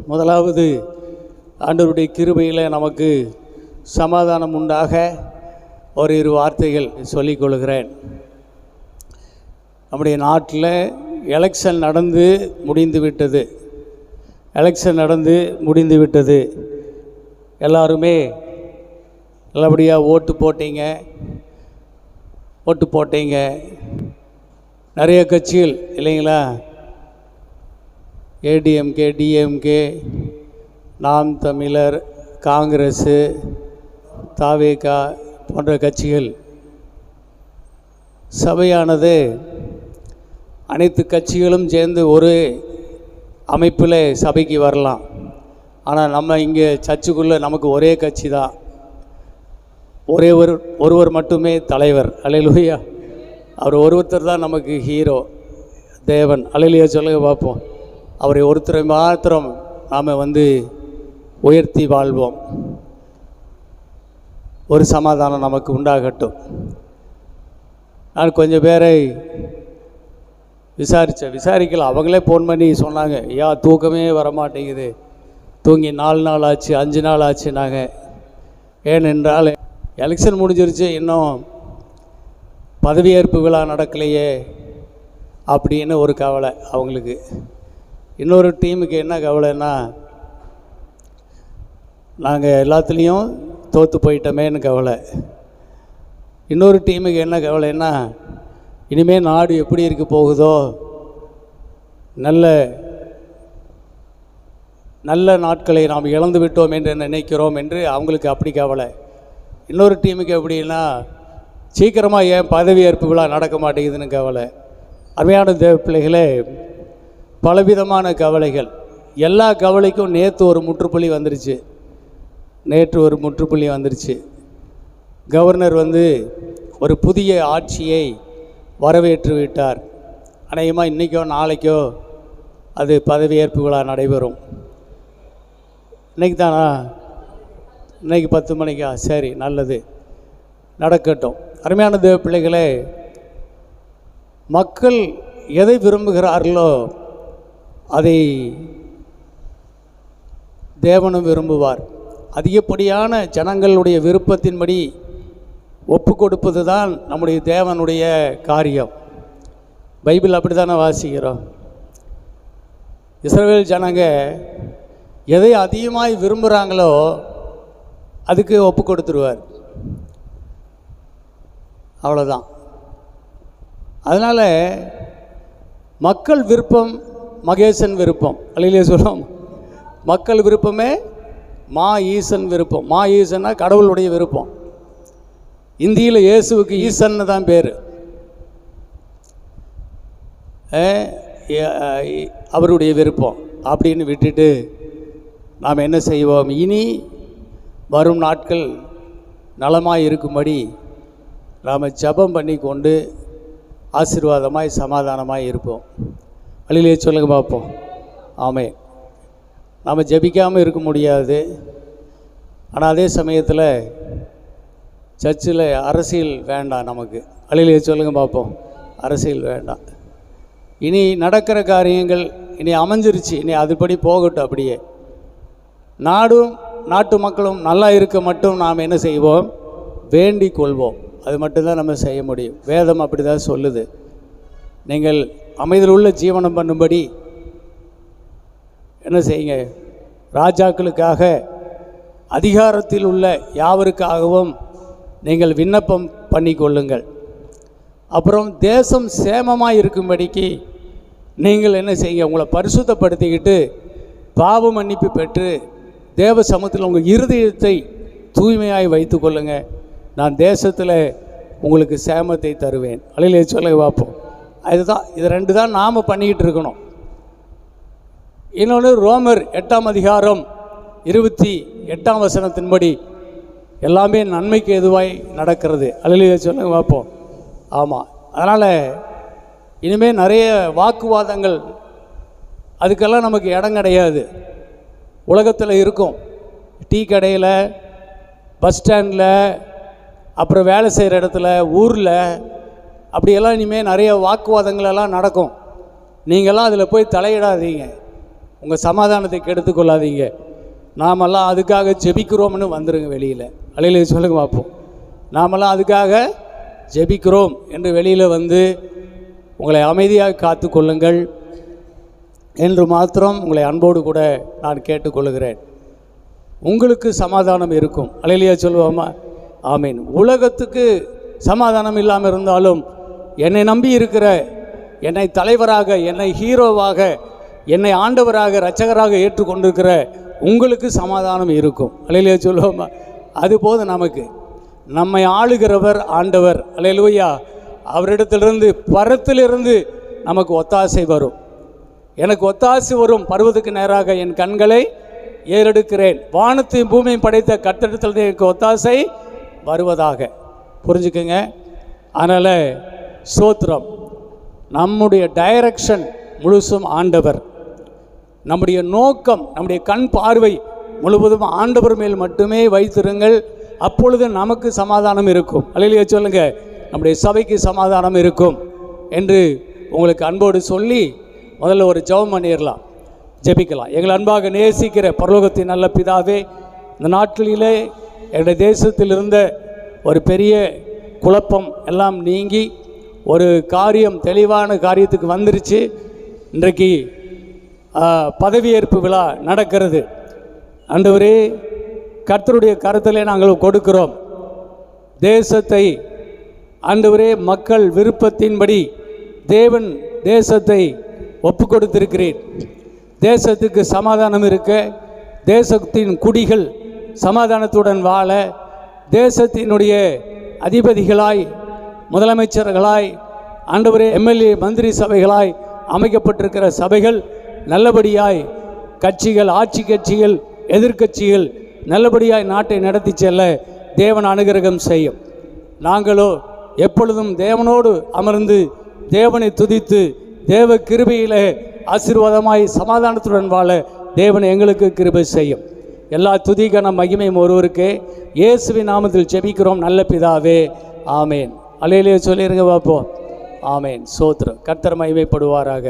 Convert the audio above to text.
முதலாவது ஆண்டவருடைய கிருபையில் நமக்கு சமாதானம் உண்டாக ஓரிரு வார்த்தைகள் சொல்லிக்கொள்கிறேன். நம்முடைய நாட்டில் எலெக்ஷன் நடந்து முடிந்து விட்டது. எல்லாருமே நல்லபடியாக ஓட்டு போட்டீங்க. நிறைய கட்சிகள் இல்லைங்களா, ஏடிஎம்கே, டிஎம்கே, நாம் தமிழர், காங்கிரஸு, தாவேகா போன்ற கட்சிகள். சபையானது அனைத்து கட்சிகளும் சேர்ந்து ஒரு அமைப்பில் சபைக்கு வரலாம். ஆனால் நம்ம இங்கே சர்ச்சுக்குள்ளே நமக்கு ஒரே கட்சி தான், ஒருவர் மட்டுமே தலைவர். அல்லேலூயா. அவர் ஒருத்தர் தான் நமக்கு ஹீரோ, தேவன். அல்லேலூயா சொல்லுங்க பார்ப்போம். அவரை ஒருத்தரை மாத்திரம் நாம் உயர்த்தி வாழ்வோம். ஒரு சமாதானம் நமக்கு உண்டாகட்டும். நான் கொஞ்சம் பேரை விசாரிக்கல. அவங்களே ஃபோன் பண்ணி சொன்னாங்க, ஐயா தூக்கமே வரமாட்டேங்குது, தூங்கி 4 நாள் ஆச்சு, 5 நாள் ஆச்சு. நாங்கள் ஏனென்றால் எலெக்ஷன் முடிஞ்சிருச்சு, இன்னும் பதவியேற்பு விழா நடக்கலையே அப்படின்னு ஒரு கவலை அவங்களுக்கு. இன்னொரு டீமுக்கு என்ன கவலைன்னா, நாங்கள் எல்லாத்துலேயும் தோற்று போயிட்டோமேன்னு கவலை. இன்னொரு டீமுக்கு என்ன கவலைன்னா, இனிமேல் நாடு எப்படி இருக்க போகுதோ, நல்ல நாட்களை நாம் இழந்து விட்டோம் என்று நினைக்கிறோம் என்று அவங்களுக்கு அப்படி கவலை. இன்னொரு டீமுக்கு எப்படின்னா, சீக்கிரமாக ஏன் பதவியேற்பு விழா நடக்க மாட்டேங்குதுன்னு கவலை. அருமையான தேவ பிள்ளைகளே, பலவிதமான கவலைகள். எல்லா கவலைக்கும் நேற்று ஒரு முற்றுப்புள்ளி வந்துருச்சு. கவர்னர் ஒரு புதிய ஆட்சியை வரவேற்று விட்டார். அநேகமாக இன்றைக்கோ நாளைக்கோ அது பதவியேற்பு விழா நடைபெறும். இன்றைக்கி தானா? இன்றைக்கி 10 மணிக்கா? சரி, நல்லது, நடக்கட்டும். அருமையான தேவ பிள்ளைகளே, மக்கள் எதை விரும்புகிறார்களோ அதை தேவனும் விரும்புவார். அதிகப்படியான ஜனங்களுடைய விருப்பத்தின்படி ஒப்பு கொடுப்பது தான் நம்முடைய தேவனுடைய காரியம். பைபிள் அப்படி தானே வாசிக்கிறோம். இஸ்ரவேல் ஜனங்க எதை அதிகமாக விரும்புகிறாங்களோ அதுக்கு ஒப்பு கொடுத்துருவார். அவ்வளோதான். அதனால் மக்கள் விருப்பம் மகேசன் விருப்பம். அல்லையிலே சொல்லும், மக்கள் விருப்பமே மா ஈசன் விருப்பம். மா ஈசன்னா கடவுளுடைய விருப்பம். இந்தியில் இயேசுவுக்கு ஈசன்னு தான் பேர். அவருடைய விருப்பம் அப்படின்னு விட்டுட்டு நாம் என்ன செய்வோம்? இனி வரும் நாட்கள் நலமாய் இருக்கும்படி நாம் ஜெபம் பண்ணி கொண்டு ஆசீர்வாதமாய் சமாதானமாய் இருப்போம். வழியிலே சொல்லுங்க பார்ப்போம். ஆமே, நாம் ஜெபிக்காமல் இருக்க முடியாது. ஆனால் அதே சமயத்தில் சர்ச்சில் அரசியல் வேண்டாம் நமக்கு. வழியிலே சொல்லுங்க பார்ப்போம். அரசியல் வேண்டாம். இனி நடக்கிற காரியங்கள் இனி அமைஞ்சிருச்சு, இனி அதுபடி போகட்டும். அப்படியே நாடும் நாட்டு மக்களும் நல்லா இருக்க மட்டும் நாம் என்ன செய்வோம்? வேண்டிக் கொள்வோம். அது மட்டும்தான் நம்ம செய்ய முடியும். வேதம் அப்படி தான் சொல்லுது. நீங்கள் அமைதியில் உள்ள ஜீவனம் பண்ணும்படி என்ன செய்யுங்க? ராஜாக்களுக்காக, அதிகாரத்தில் உள்ள யாவருக்காகவும் நீங்கள் விண்ணப்பம் பண்ணி கொள்ளுங்கள். அப்புறம் தேசம் சேமமாக இருக்கும்படிக்கு நீங்கள் என்ன செய்யுங்க? உங்களை பரிசுத்தப்படுத்திக்கிட்டு பாவ மன்னிப்பு பெற்று தேவ சமூகத்தில் உங்கள் இருதயத்தை தூய்மையாய் வைத்து கொள்ளுங்க. நான் தேசத்தில் உங்களுக்கு சேமத்தை தருவேன். அழிலே சொல்ல பார்ப்போம். அதுதான், இது 2 தான் நாம் பண்ணிக்கிட்டு இருக்கணும். இன்னொன்று, ரோமர் 8ஆம் அதிகாரம் 28ஆம் வசனத்தின்படி எல்லாமே நன்மைக்கு எதுவாய் நடக்கிறது. அழிலே சொல்ல பார்ப்போம். ஆமாம். அதனால் இனிமேல் நிறைய வாக்குவாதங்கள் அதுக்கெல்லாம் நமக்கு இடம் கிடையாது. உலகத்தில் இருக்கும், டீ கடையில், பஸ் ஸ்டாண்டில், அப்புறம் வேலை செய்கிற இடத்துல, ஊரில், அப்படியெல்லாம் இனிமேல் நிறைய வாக்குவாதங்களெல்லாம் நடக்கும். நீங்கள்லாம் அதில் போய் தலையிடாதீங்க. உங்கள் சமாதானத்தை கெடுத்துக்கொள்ளாதீங்க. நாமெல்லாம் அதுக்காக ஜெபிக்கிறோம்னு வந்துடுங்க வெளியில். அல்லேலூயா சொல்லுங்க பார்ப்போம். நாமெல்லாம் அதுக்காக ஜெபிக்கிறோம் என்று வெளியில் வந்து உங்களை அமைதியாக காத்து கொள்ளுங்கள் என்று மாத்திரம் உங்களை அன்போடு கூட நான் கேட்டுக்கொள்கிறேன். உங்களுக்கு சமாதானம் இருக்கும். அல்லேலூயா சொல்லுவோமா? ஆமீன். உலகத்துக்கு சமாதானம் இல்லாமல் இருந்தாலும் என்னை நம்பி இருக்கிற, என்னை தலைவராக, என்னை ஹீரோவாக, என்னை ஆண்டவராக, இரட்சகராக ஏற்றுக்கொண்டிருக்கிற உங்களுக்கு சமாதானம் இருக்கும். அல்லேலூயா சொல்லுவோமா? அது போதும் நமக்கு. நம்மை ஆளுகிறவர் ஆண்டவர். அல்லேலூயா. அவரிடத்திலிருந்து பரத்திலிருந்து நமக்கு ஒத்தாசை வரும். எனக்கு ஒத்தாசை வரும் பருவத்துக்கு நேராக என் கண்களை ஏறெடுக்கிறேன். வானத்தையும் பூமியும் படைத்த கர்த்தரிடத்தில் எனக்கு ஒத்தாசை வருவதாக. புரிஞ்சுக்குங்க. அதனால் ஸ்தோத்திரம். நம்முடைய டைரக்ஷன் முழுசும் ஆண்டவர். நம்முடைய நோக்கம், நம்முடைய கண் பார்வை முழுவதும் ஆண்டவர் மேல் மட்டுமே வைத்திருங்கள். அப்பொழுது நமக்கு சமாதானம் இருக்கும். அல்லேலூயா சொல்லுங்க. நம்முடைய சபைக்கு சமாதானம் இருக்கும் என்று உங்களுக்கு அன்போடு சொல்லி முதல்ல ஒரு ஜெபம் பண்ணிடலாம், ஜெபிக்கலாம். எங்களை அன்பாக நேசிக்கிற பரலோகத்தின் நல்ல பிதாவே, இந்த நாட்களிலே என்னுடைய தேசத்தில் இருந்த ஒரு பெரிய குழப்பம் எல்லாம் நீங்கி ஒரு காரியம் தெளிவான காரியத்துக்கு வந்துருச்சு. இன்றைக்கு பதவியேற்பு விழா நடக்கிறது. ஆண்டவரே, கர்த்தருடைய கருத்திலே நாங்கள் கொடுக்கிறோம். தேசத்தை ஆண்டவரே மக்கள் விருப்பத்தின்படி தேவன் தேசத்தை ஒப்பு கொடுத்திருக்கிறீர். தேசத்துக்கு சமாதானம் இருக்க, தேசத்தின் குடிகள் சமாதானத்துடன் வாழ, தேசத்தினுடைய அதிபதிகளாய், முதலமைச்சர்களாய், ஆண்டவரே எம்எல்ஏ மந்திரி சபைகளாய் அமைக்கப்பட்டிருக்கிற சபைகள் நல்லபடியாய், கட்சிகள், ஆட்சி கட்சிகள், எதிர்கட்சிகள் நல்லபடியாய் நாட்டை நடத்தி செல்ல தேவன் அனுகிரகம் செய்யும். நாங்களோ எப்பொழுதும் தேவனோடு அமர்ந்து தேவனை துதித்து தேவ கிருபையிலே ஆசீர்வாதமாய் சமாதானத்துடன் வாழ தேவன் எங்களுக்கு கிருபை செய்யும். எல்லா துதிக்கான மகிமையும் ஒருவருக்கே. இயேசுவின் நாமத்தில் ஜெபிக்கிறோம் நல்ல பிதாவே, ஆமேன். அல்லேலூயா சொல்லிருங்க பார்ப்போம். ஆமேன். ஸ்தோத்திரம். கர்த்தர் மகிமைப்படுவாராக.